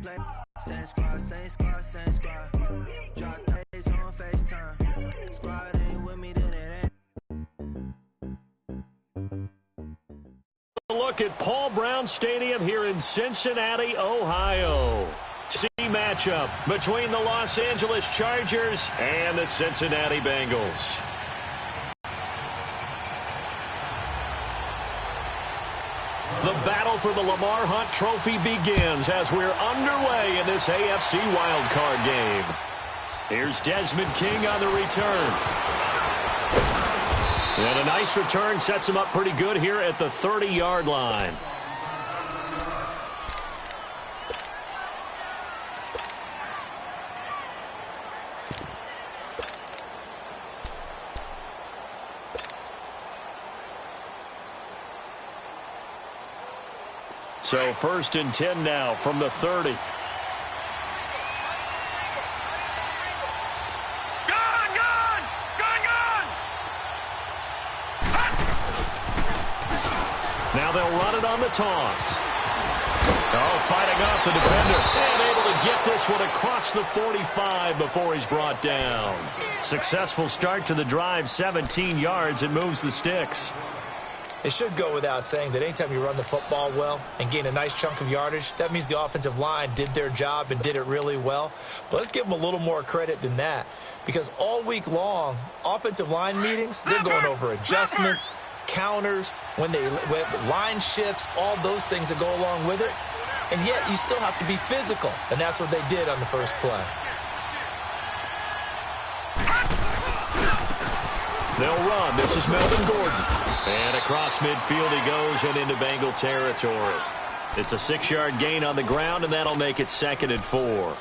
Same squad, same squad, same squad. Drop days on FaceTime. Squad ain't with me, then it ain't. A look at Paul Brown Stadium here in Cincinnati, Ohio. C matchup between the Los Angeles Chargers and the Cincinnati Bengals. The battle for the Lamar Hunt Trophy begins as we're underway in this AFC wildcard game. Here's Desmond King on the return. And a nice return sets him up pretty good here at the 30-yard line. So 1st and 10 now from the 30. Now they'll run it on the toss. Oh, fighting off the defender. And able to get this one across the 45 before he's brought down. Successful start to the drive, 17 yards. It moves the sticks. It should go without saying that anytime you run the football well and gain a nice chunk of yardage, that means the offensive line did their job and did it really well. But let's give them a little more credit than that, because all week long, offensive line meetings, they're going over adjustments, counters, line shifts, all those things that go along with it. And yet you still have to be physical, and that's what they did on the first play. They'll run. This is Melvin Gordon. And across midfield he goes and into Bengal territory. It's a 6-yard gain on the ground, and that'll make it 2nd and 4. Well,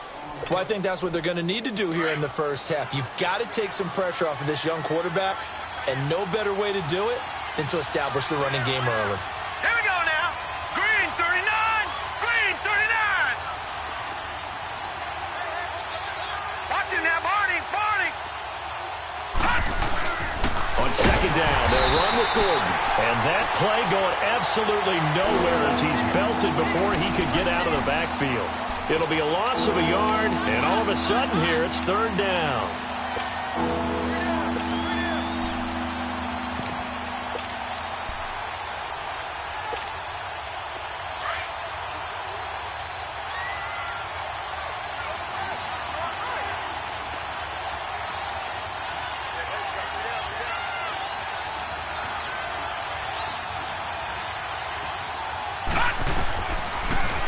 I think that's what they're going to need to do here in the first half. You've got to take some pressure off of this young quarterback, and no better way to do it than to establish the running game early. Here we go now. Green 39. Green 39. Watching now, Barney. On 2nd down, they'll run with Gordon. And that play going absolutely nowhere as he's belted before he could get out of the backfield. It'll be a loss of a yard, and all of a sudden here it's 3rd down.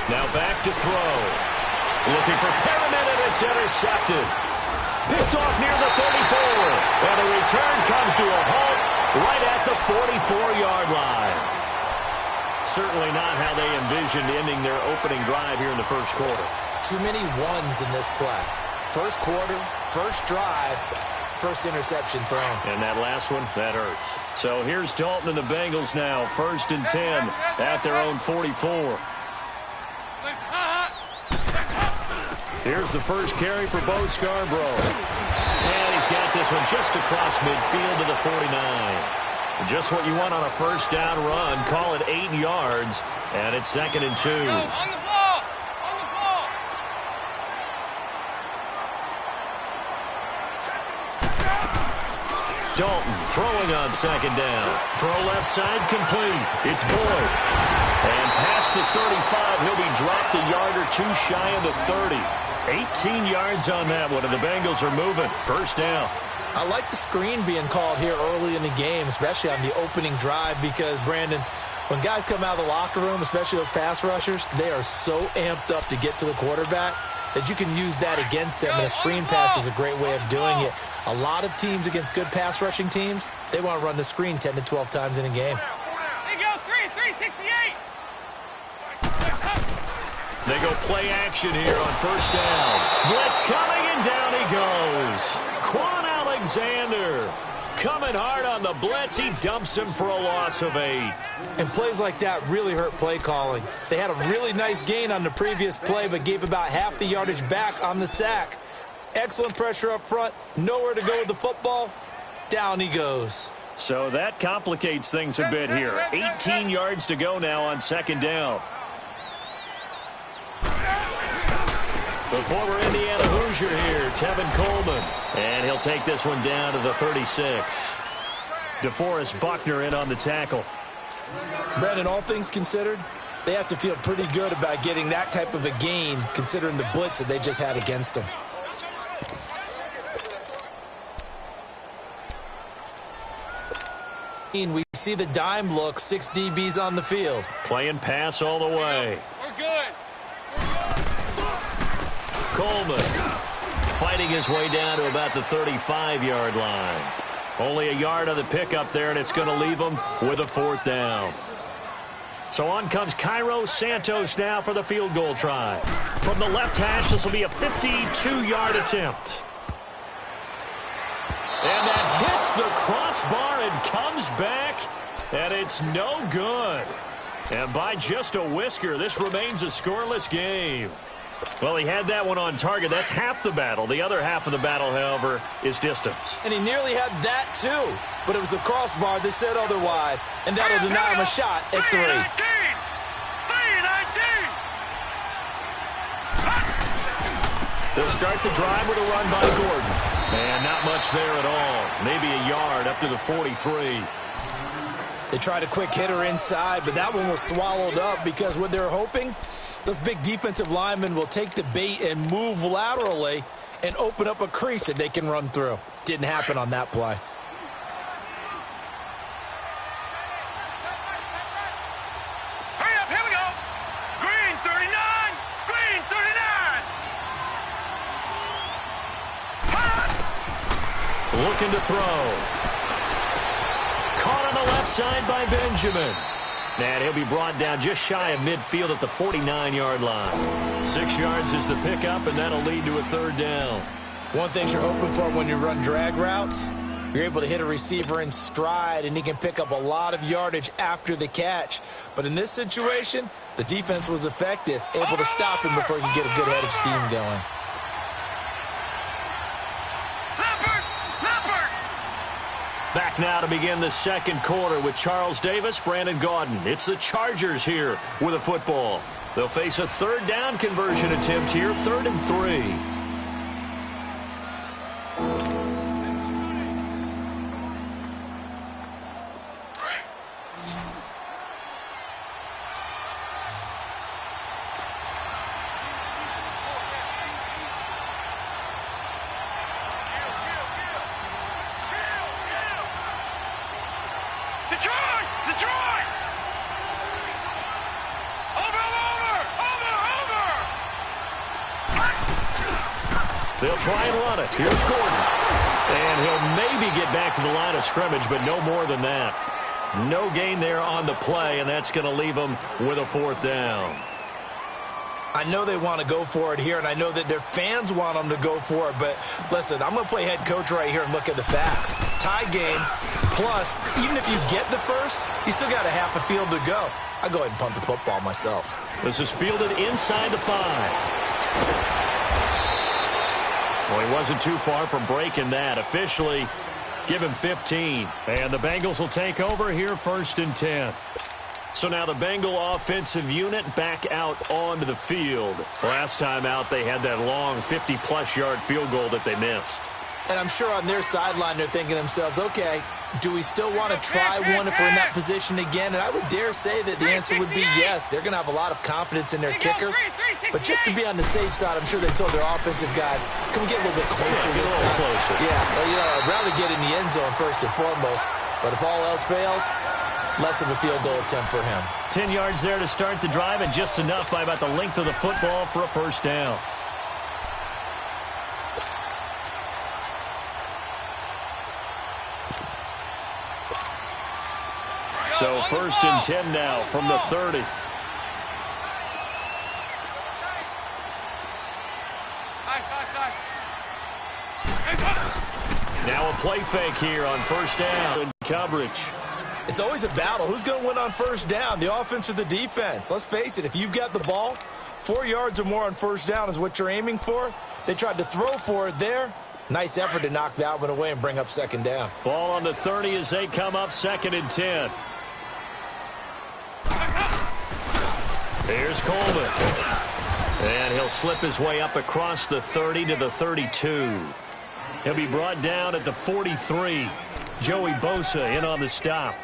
Now back to throw. Looking for Perriman, and it's intercepted. Picked off near the 34. And the return comes to a halt right at the 44-yard line. Certainly not how they envisioned ending their opening drive here in the first quarter. Too many ones in this play. First quarter, first drive, first interception thrown. And that last one, that hurts. So here's Dalton and the Bengals now. 1st and 10 at their own 44. Here's the first carry for Bo Scarborough. And he's got this one just across midfield to the 49. Just what you want on a first down run. Call it 8 yards. And it's 2nd and 2. On the ball. On the ball. Dalton throwing on 2nd down. Throw left side complete. It's Boyd. And past the 35, he'll be dropped a yard or two shy of the 30. 18 yards on that one, and the Bengals are moving. 1st down. I like the screen being called here early in the game, especially on the opening drive, because, Brandon, when guys come out of the locker room, especially those pass rushers, they are so amped up to get to the quarterback that you can use that against them, and a screen pass is a great way of doing it. A lot of teams against good pass rushing teams, they want to run the screen 10 to 12 times in a game. They go 368. They go play action here on 1st down. Blitz coming, and down he goes. Quan Alexander coming hard on the blitz. He dumps him for a loss of 8. And plays like that really hurt play calling. They had a really nice gain on the previous play, but gave about half the yardage back on the sack. Excellent pressure up front. Nowhere to go with the football. Down he goes. So that complicates things a bit here. 18 yards to go now on 2nd down. The former Indiana Hoosier here, Tevin Coleman. And he'll take this one down to the 36. DeForest Buckner in on the tackle. Brandon, all things considered, they have to feel pretty good about getting that type of a gain, considering the blitz that they just had against them. We see the dime look, 6 DBs on the field. Playing pass all the way. We're good. Coleman fighting his way down to about the 35-yard line. Only a yard on the pickup there, and it's going to leave him with a 4th down. So on comes Cairo Santos now for the field goal try. From the left hash, this will be a 52-yard attempt. And that hits the crossbar and comes back, and it's no good. And by just a whisker, this remains a scoreless game. Well, he had that one on target. That's half the battle. The other half of the battle, however, is distance. And he nearly had that, too. But it was the crossbar that said otherwise, and that'll deny him a shot at 3. 3-19. They'll start the drive with a run by Gordon. And not much there at all. Maybe a yard up to the 43. They tried a quick hitter inside, but that one was swallowed up because what they're hoping, those big defensive linemen will take the bait and move laterally and open up a crease that they can run through. Didn't happen on that play. Hurry up, here we go. Green 39. Green 39. Looking to throw. Caught on the left side by Benjamin. And he'll be brought down just shy of midfield at the 49-yard line. 6 yards is the pickup, and that'll lead to a 3rd down. One thing you're hoping for when you run drag routes, you're able to hit a receiver in stride, and he can pick up a lot of yardage after the catch. But in this situation, the defense was effective, able to stop him before he could get a good head of steam going. Back now to begin the second quarter with Charles Davis, Brandon Gaudin. It's the Chargers here with a football. They'll face a 3rd down conversion attempt here, 3rd and 3. Detroit! Over! They'll try and run it. Here's Gordon. And he'll maybe get back to the line of scrimmage, but no more than that. No gain there on the play, and that's going to leave them with a 4th down. I know they want to go for it here, and I know that their fans want them to go for it, but listen, I'm going to play head coach right here and look at the facts. Tie game, plus, even if you get the first, you still got a half a field to go. I'll go ahead and punt the football myself. This is fielded inside the 5. Well, he wasn't too far from breaking that. Officially, give him 15. And the Bengals will take over here 1st and 10. So now the Bengal offensive unit back out onto the field. Last time out, they had that long 50-plus yard field goal that they missed. And I'm sure on their sideline, they're thinking to themselves, okay, do we still want to try one if we're in that position again? And I would dare say that the answer would be yes. They're going to have a lot of confidence in their kicker. But just to be on the safe side, I'm sure they told their offensive guys, can we get a little bit closer this time? Closer. Yeah, well, you know, I'd rather get in the end zone first and foremost. But if all else fails, less of a field goal attempt for him. 10 yards there to start the drive, and just enough by about the length of the football for a 1st down. So 1st and 10 now from the 30. Now a play fake here on 1st down in coverage. It's always a battle. Who's going to win on 1st down, the offense or the defense? Let's face it, if you've got the ball, 4 yards or more on 1st down is what you're aiming for. They tried to throw for it there. Nice effort to knock that one away and bring up 2nd down. Ball on the 30 as they come up 2nd and 10. Here's Coleman. And he'll slip his way up across the 30 to the 32. He'll be brought down at the 43. Joey Bosa in on the stop.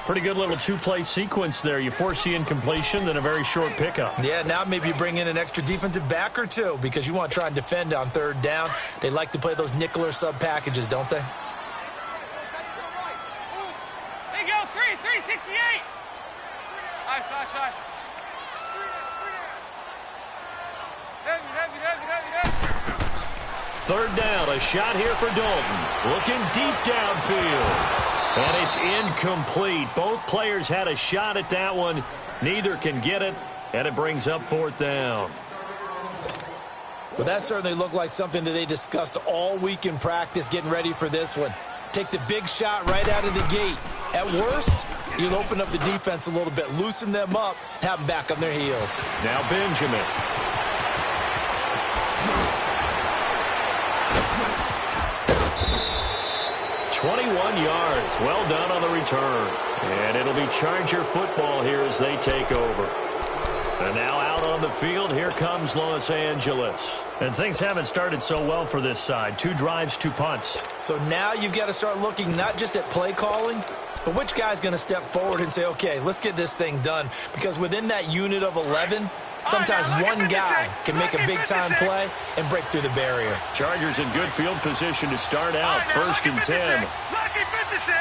Pretty good little two-play sequence there. You force the incompletion, then a very short pickup. Yeah, now maybe you bring in an extra defensive back or two because you want to try and defend on third down. They like to play those nickel or sub packages, don't they? There you go, 368. Nice. Heavy. Third down, a shot here for Dalton. Looking deep downfield. And it's incomplete. Both players had a shot at that one. Neither can get it, and it brings up fourth down. Well, that certainly looked like something that they discussed all week in practice getting ready for this one. Take the big shot right out of the gate. At worst, you'll open up the defense a little bit, loosen them up, have them back on their heels. Now Benjamin. 21 yards. Well done on the return. And it'll be Charger football here as they take over. And now out on the field, here comes Los Angeles. And things haven't started so well for this side. 2 drives, 2 punts. So now you've got to start looking not just at play calling, but which guy's going to step forward and say, okay, let's get this thing done. Because within that unit of 11, sometimes one guy can make a big-time play and break through the barrier. Chargers in good field position to start out. First and 10. Lucky 56.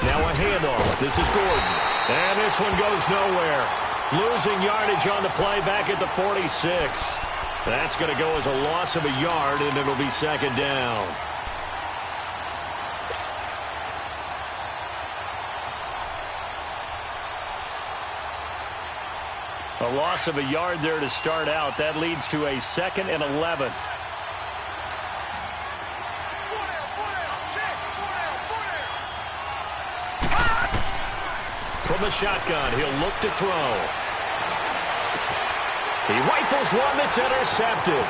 Now a handoff. This is Gordon. And this one goes nowhere. Losing yardage on the play back at the 46. That's going to go as a loss of a yard, and it'll be second down. A loss of a yard there to start out. That leads to a 2nd and 11. From the shotgun, he'll look to throw. He rifles one that's intercepted.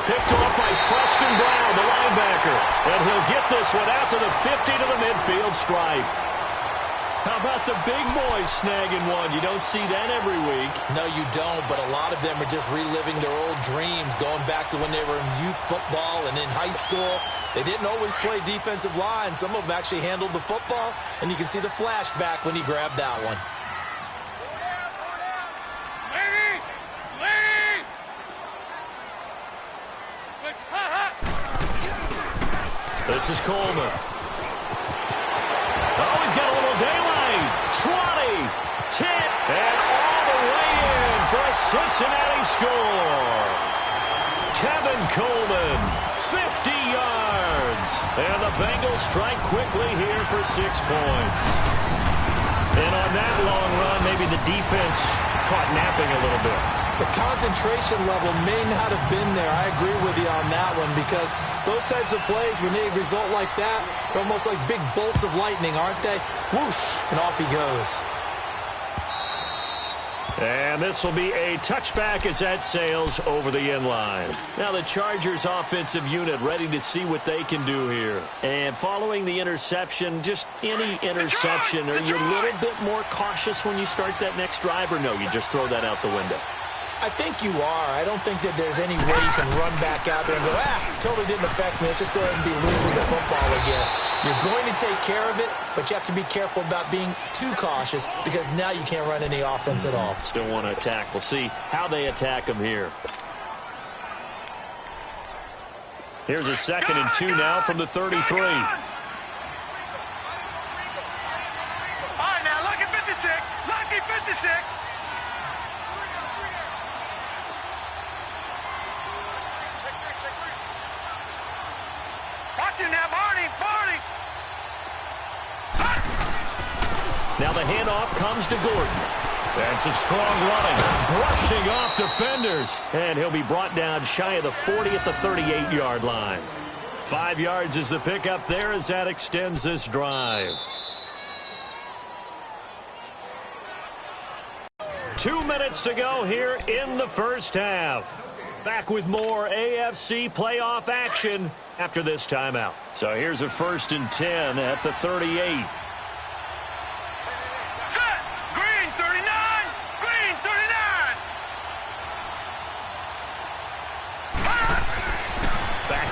Picked off by Preston Brown, the linebacker. And he'll get this one out to the 50 to the midfield stripe. How about the big boys snagging one? You don't see that every week. No, you don't, but a lot of them are just reliving their old dreams, going back to when they were in youth football and in high school. They didn't always play defensive line. Some of them actually handled the football, and you can see the flashback when he grabbed that one. This is Coleman. Oh, he's got a little daylight. 20, 10, and all the way in for a Cincinnati score. Tevin Coleman, 50 yards. And the Bengals strike quickly here for 6 points. And on that long run, maybe the defense caught napping a little bit. The concentration level may not have been there. I agree with you on that one because those types of plays, when they result like that, they're almost like big bolts of lightning, aren't they? Whoosh, and off he goes. And this will be a touchback as that sails over the end line. Now the Chargers offensive unit ready to see what they can do here. And following the interception, just any interception, are you a little bit more cautious when you start that next drive, or no, you just throw that out the window? I think you are. I don't think that there's any way you can run back out there and go, totally didn't affect me. Let's just go ahead and be loose with the football again. You're going to take care of it, but you have to be careful about being too cautious because now you can't run any offense at all. Still want to attack. We'll see how they attack them here. Here's a 2nd and 2 now from the 33. All right, now, lucky 56. Lucky 56. Watch him now, Barney. Now the handoff comes to Gordon. And some strong running, brushing off defenders. And he'll be brought down shy of the 40 at the 38-yard line. 5 yards is the pickup there as that extends this drive. 2 minutes to go here in the first half. Back with more AFC playoff action after this timeout. So here's a 1st and 10 at the 38. Set. Green 39. Green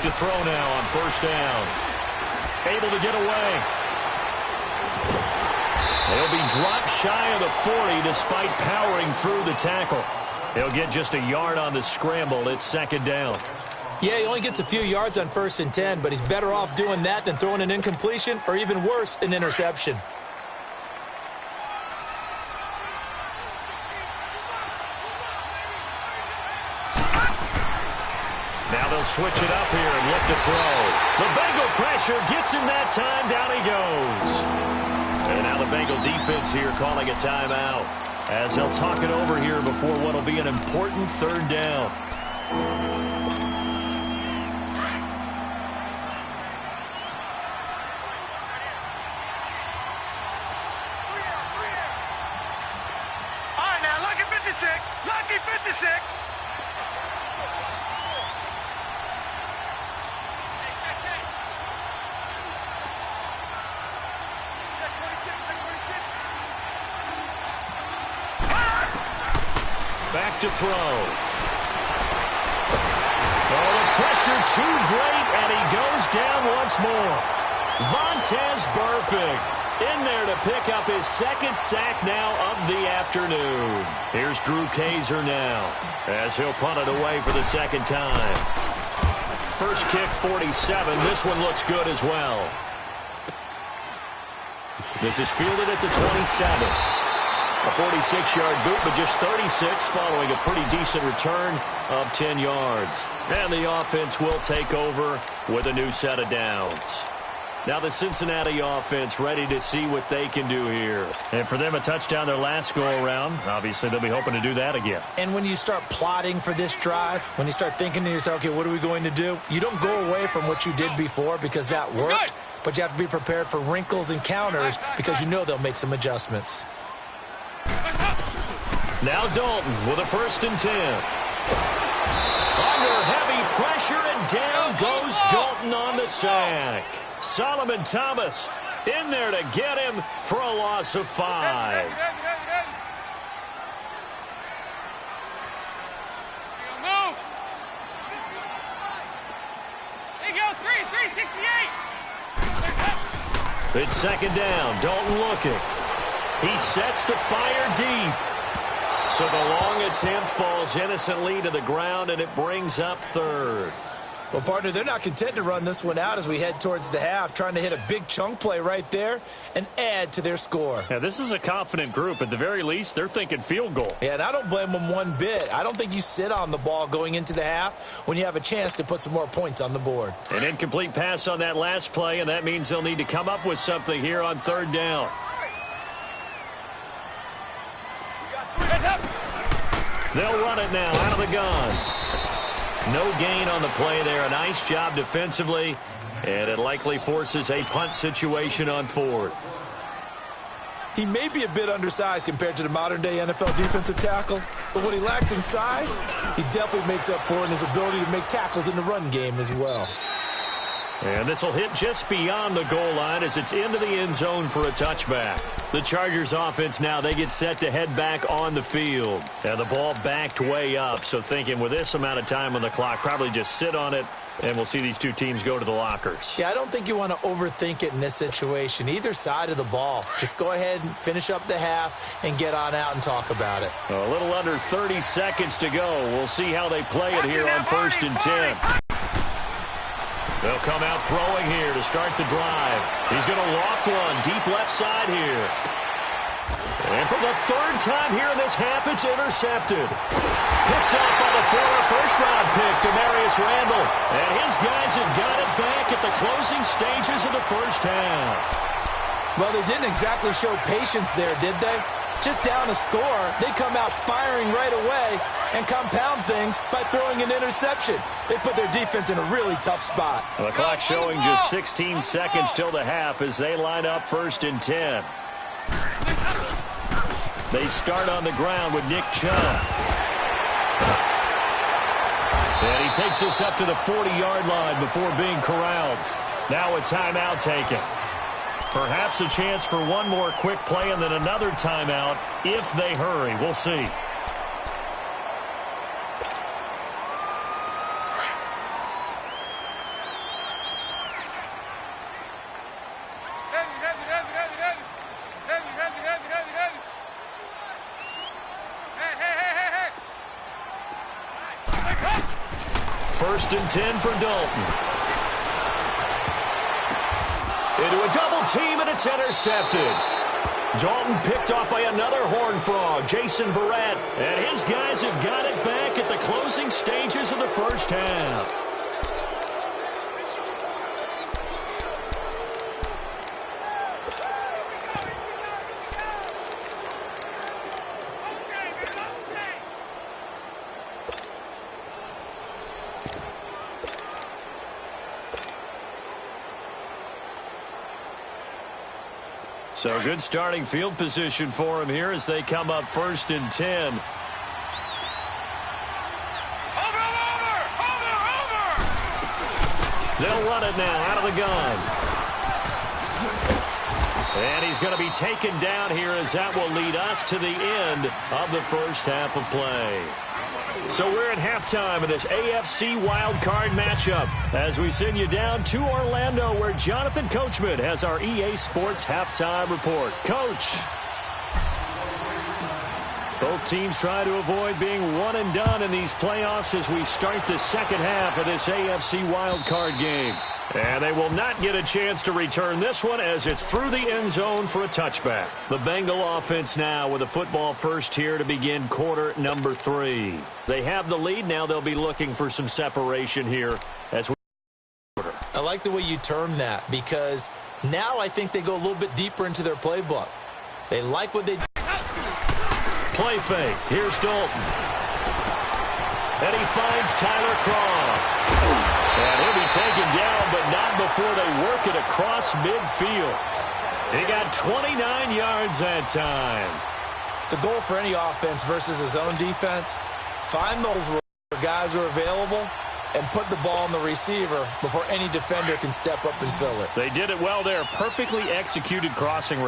to throw now on first down. Able to get away. He'll be dropped shy of the 40 despite powering through the tackle. He'll get just a yard on the scramble. It's second down. Yeah, he only gets a few yards on 1st and 10, but he's better off doing that than throwing an incompletion or even worse, an interception. Now they'll switch it up here and look to throw. The Bengal pressure gets him that time. Down he goes. And now the Bengal defense here calling a timeout as they'll talk it over here before what will be an important third down. All right, now, lucky 56. Lucky 56. Back to throw. Oh, the pressure too great, and he goes down once more. Vontaze Burfict in there to pick up his second sack now of the afternoon. Here's Drew Kaiser now as he'll punt it away for the second time. First kick, 47. This one looks good as well. This is fielded at the 27. A 46-yard boot, but just 36 following a pretty decent return of 10 yards. And the offense will take over with a new set of downs. Now the Cincinnati offense ready to see what they can do here. And for them, a touchdown their last go-around. Obviously, they'll be hoping to do that again. And when you start plotting for this drive, when you start thinking to yourself, okay, what are we going to do? You don't go away from what you did before because that worked, but you have to be prepared for wrinkles and counters because you know they'll make some adjustments. Now Dalton with a 1st and 10. Under heavy pressure, and down goes Dalton on the sack. Solomon Thomas in there to get him for a loss of 5. Move. There you go, 368. It's second down. Dalton looking. He sets to fire deep. So the long attempt falls innocently to the ground, and it brings up third. Well, partner, they're not content to run this one out as we head towards the half, trying to hit a big chunk play right there and add to their score. Yeah, this is a confident group. At the very least, they're thinking field goal. Yeah, and I don't blame them one bit. I don't think you sit on the ball going into the half when you have a chance to put some more points on the board. An incomplete pass on that last play, and that means they'll need to come up with something here on third down. They'll run it now out of the gun. No gain on the play there. A nice job defensively, and it likely forces a punt situation on 4th. He may be a bit undersized compared to the modern-day NFL defensive tackle, but what he lacks in size, he definitely makes up for in his ability to make tackles in the run game as well. And this will hit just beyond the goal line as it's into the end zone for a touchback. The Chargers offense now, they get set to head back on the field. And the ball backed way up, so thinking with this amount of time on the clock, probably just sit on it, and we'll see these two teams go to the lockers. Yeah, I don't think you want to overthink it in this situation. Either side of the ball. Just go ahead and finish up the half and get on out and talk about it. A little under 30 seconds to go. We'll see how they play it here on 1st and 10. They'll come out throwing here to start the drive. He's going to loft one deep left side here. And for the third time here in this half, it's intercepted. Picked up by the former first-round pick, Demarius Randall. And his guys have got it back at the closing stages of the first half. Well, they didn't exactly show patience there, did they? Just down a score, they come out firing right away and compound things by throwing an interception. They put their defense in a really tough spot. The clock showing just 16 seconds till the half as they line up 1st and 10. They start on the ground with Nick Chubb. And he takes us up to the 40-yard line before being corralled. Now a timeout taken. Perhaps a chance for one more quick play and then another timeout if they hurry. We'll see. 1st and 10 for Dalton. Into a double team, and it's intercepted. Dalton picked off by another Horned Frog, Jason Verrett. And his guys have got it back at the closing stages of the first half. So good starting field position for him here as they come up 1st and 10. They'll run it now out of the gun. And he's going to be taken down here as that will lead us to the end of the first half of play. So we're at halftime of this AFC wildcard matchup as we send you down to Orlando where Jonathan Coachman has our EA Sports halftime report. Coach. Both teams try to avoid being one and done in these playoffs as we start the second half of this AFC wildcard game. And they will not get a chance to return this one as it's through the end zone for a touchback. The Bengal offense now with a football first here to begin quarter number 3. They have the lead. Now they'll be looking for some separation here as we. I like the way you term that because now I think they go a little bit deeper into their playbook. They like what they do. Play fake. Here's Dalton. And he finds Tyler Croft. And he'll be taken down, but not before they work it across midfield. He got 29 yards that time. The goal for any offense versus his own defense, find those guys who are available and put the ball on the receiver before any defender can step up and fill it. They did it well there. Perfectly executed crossing route.